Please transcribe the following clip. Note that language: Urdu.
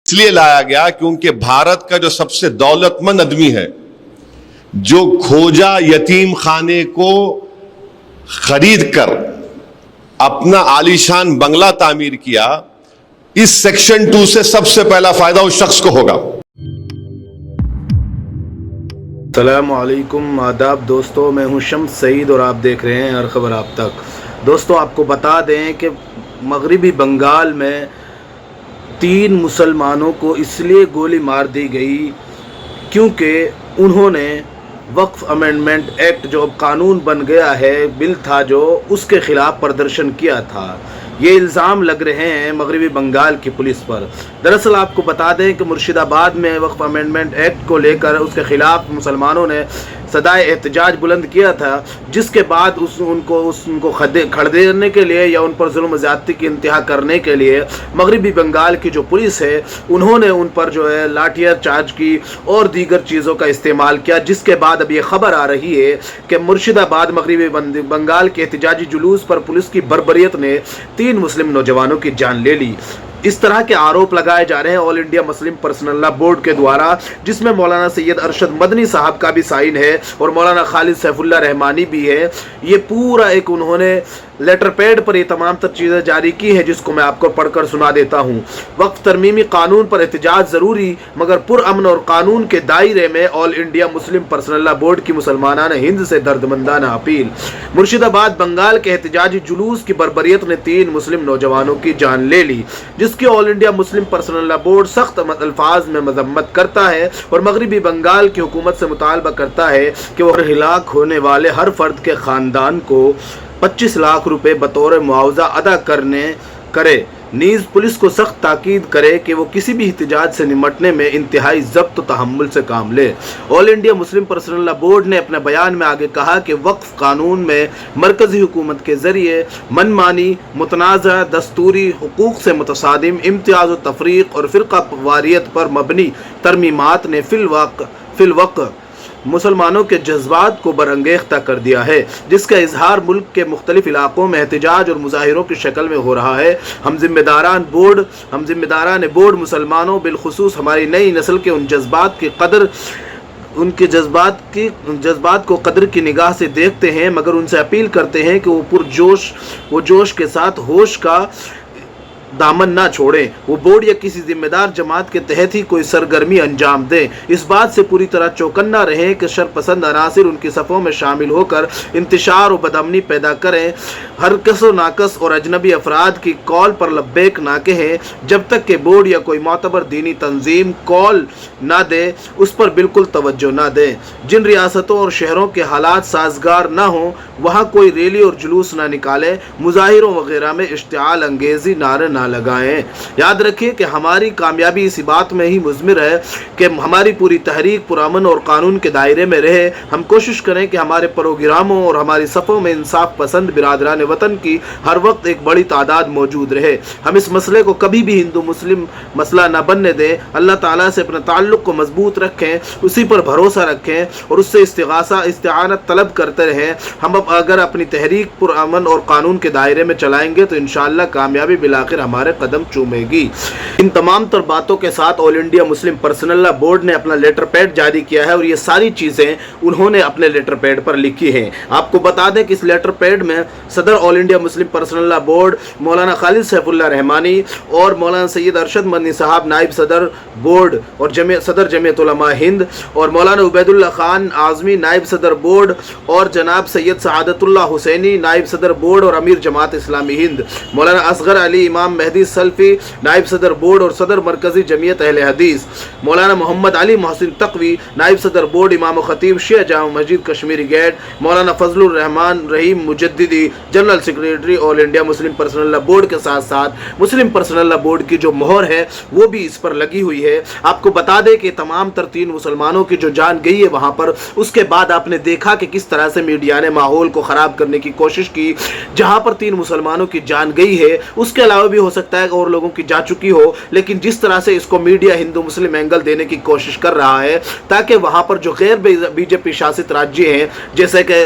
اس لیے لایا گیا کیونکہ بھارت کا جو سب سے دولت مند آدمی ہے، جو کھوجا یتیم خانے کو خرید کر اپنا عالیشان بنگلہ تعمیر کیا، اس سیکشن 2 سے سب سے پہلا فائدہ اس شخص کو ہوگا۔ السلام علیکم، آداب دوستو، میں ہوں شمس سعید اور آپ دیکھ رہے ہیں ہر خبر آپ تک۔ دوستو آپ کو بتا دیں کہ مغربی بنگال میں 3 مسلمانوں کو اس لیے گولی مار دی گئی کیونکہ انہوں نے وقف امینڈمنٹ ایکٹ جو اب قانون بن گیا ہے، بل تھا جو، اس کے خلاف پردرشن کیا تھا۔ یہ الزام لگ رہے ہیں مغربی بنگال کی پولیس پر۔ دراصل آپ کو بتا دیں کہ مرشد آباد میں وقف امینڈمنٹ ایکٹ کو لے کر اس کے خلاف مسلمانوں نے صدائے احتجاج بلند کیا تھا، جس کے بعد ان کو کھڑینے کے لیے یا ان پر ظلم و زیادتی کی انتہا کرنے کے لیے مغربی بنگال کی جو پولیس ہے انہوں نے ان پر جو ہے لاٹھیاں چارج کی اور دیگر چیزوں کا استعمال کیا، جس کے بعد اب یہ خبر آ رہی ہے کہ مرشد آباد مغربی بنگال کے احتجاجی جلوس پر پولیس کی بربریت نے 3 مسلم نوجوانوں کی جان لے لی۔ اس طرح کے آروپ لگائے جا رہے ہیں آل انڈیا مسلم پرسنل لا بورڈ کے دوارا، جس میں مولانا سید ارشد مدنی صاحب کا بھی سائن ہے اور مولانا خالد سیف اللہ رحمانی بھی ہے۔ یہ پورا ایک انہوں نے لیٹر پیڈ پر یہ تمام تر چیزیں جاری کی ہیں، جس کو میں آپ کو پڑھ کر سنا دیتا ہوں۔ وقف ترمیمی قانون پر احتجاج ضروری مگر پرامن اور قانون کے دائرے میں، آل انڈیا مسلم پرسنل لا بورڈ کی مسلمانان ہند سے دردمندانہ اپیل۔ مرشد آباد بنگال کے احتجاجی جلوس کی بربریت نے 3 مسلم نوجوانوں کی جان لے لی، جس کی آل انڈیا مسلم پرسنل لا بورڈ سخت الفاظ میں مذمت کرتا ہے اور مغربی بنگال کی حکومت سے مطالبہ کرتا ہے کہ وہ ہلاک ہونے والے ہر فرد کے خاندان کو 25 لاکھ روپے بطور معاوضہ ادا کرے، نیز پولیس کو سخت تاکید کرے کہ وہ کسی بھی احتجاج سے نمٹنے میں انتہائی ضبط و تحمل سے کام لے۔ آل انڈیا مسلم پرسنل لا بورڈ نے اپنے بیان میں آگے کہا کہ وقف قانون میں مرکزی حکومت کے ذریعے من مانی، متنازع، دستوری حقوق سے متصادم، امتیاز و تفریق اور فرقہ واریت پر مبنی ترمیمات نے فی الوقت مسلمانوں کے جذبات کو برانگیختہ کر دیا ہے، جس کا اظہار ملک کے مختلف علاقوں میں احتجاج اور مظاہروں کی شکل میں ہو رہا ہے۔ ہم ذمہ داران بورڈ مسلمانوں بالخصوص ہماری نئی نسل کے ان جذبات کو قدر کی نگاہ سے دیکھتے ہیں، مگر ان سے اپیل کرتے ہیں کہ وہ جوش کے ساتھ ہوش کا دامن نہ چھوڑیں، وہ بورڈ یا کسی ذمہ دار جماعت کے تحت ہی کوئی سرگرمی انجام دیں۔ اس بات سے پوری طرح چوکنا رہیں کہ شرپسند عناصر ان کی صفوں میں شامل ہو کر انتشار و بدامنی پیدا کریں، ہر کس و ناقص اور اجنبی افراد کی کال پر لبیک نہ کہیں، جب تک کہ بورڈ یا کوئی معتبر دینی تنظیم کال نہ دے اس پر بالکل توجہ نہ دیں۔ جن ریاستوں اور شہروں کے حالات سازگار نہ ہوں وہاں کوئی ریلی اور جلوس نہ نکالے، مظاہروں وغیرہ میں اشتعال انگیزی نعرے نہ لگائیں۔ یاد رکھیں کہ ہماری کامیابی اسی بات میں ہی مضمر ہے کہ ہماری پوری تحریک پرامن اور قانون کے دائرے میں رہے۔ ہم کوشش کریں کہ ہمارے پروگراموں اور ہماری صفوں میں انصاف پسند برادران وطن کی ہر وقت ایک بڑی تعداد موجود رہے۔ ہم اس مسئلے کو کبھی بھی ہندو مسلم مسئلہ نہ بننے دیں، اللہ تعالیٰ سے اپنے تعلق کو مضبوط رکھیں، اسی پر بھروسہ رکھیں اور اس سے استعانت طلب کرتے رہیں۔ ہم اگر اپنی تحریک پرامن اور قانون کے دائرے میں چلائیں گے تو انشاءاللہ کامیابی بالآخر ہمارے قدم چومے گی۔ ان تمام تر باتوں کے ساتھ آل انڈیا مسلم پرسنل لا بورڈ نے اپنا لیٹر پیڈ جاری کیا ہے اور یہ ساری چیزیں انہوں نے اپنے لیٹر پیڈ پر لکھی ہیں۔ آپ کو بتا دیں کہ اس لیٹر پیڈ میں صدر آل انڈیا مسلم پرسنل لا بورڈ مولانا خالد سیف اللہ رحمانی اور مولانا سید ارشد مدنی صاحب نائب صدر بورڈ اور صدر جمعیت علماء ہند اور مولانا عبید اللہ خان اعظمی نائب صدر بورڈ اور جناب سید سعادت اللہ حسینی نائب صدر بورڈ اور امیر جماعت اسلامی ہند، مولانا اصغر علی امام مہدی سلفی نائب صدر بورڈ اور صدر مرکزی جمعیت اہل حدیث، مولانا محمد علی محسن تقوی نائب صدر بورڈ امام و خطیب شیعہ جامع مسجد کشمیری گیٹ، مولانا فضل الرحمان رحیم مجددی جنرل سیکریٹری آل انڈیا مسلم پرسنل لا بورڈ کے ساتھ ساتھ مسلم پرسنل لا بورڈ کی جو مہر ہے وہ بھی اس پر لگی ہوئی ہے۔ آپ کو بتا دیں کہ تمام تر 3 مسلمانوں کی جو جان گئی ہے وہاں پر، اس کے بعد آپ نے دیکھا کہ کس طرح سے میڈیا نے ماحول کو خراب کرنے کی کوشش کی۔ جہاں پر 3 مسلمانوں کی جان گئی ہے اس کے علاوہ بھی ہو سکتا ہے کہ اور لوگوں کی جا چکی ہو، لیکن جس طرح سے اس کو میڈیا ہندو مسلم اینگل دینے کی کوشش کر رہا ہے تاکہ وہاں پر جو غیر بی جے پی شاست راجیہ ہیں جیسے کہ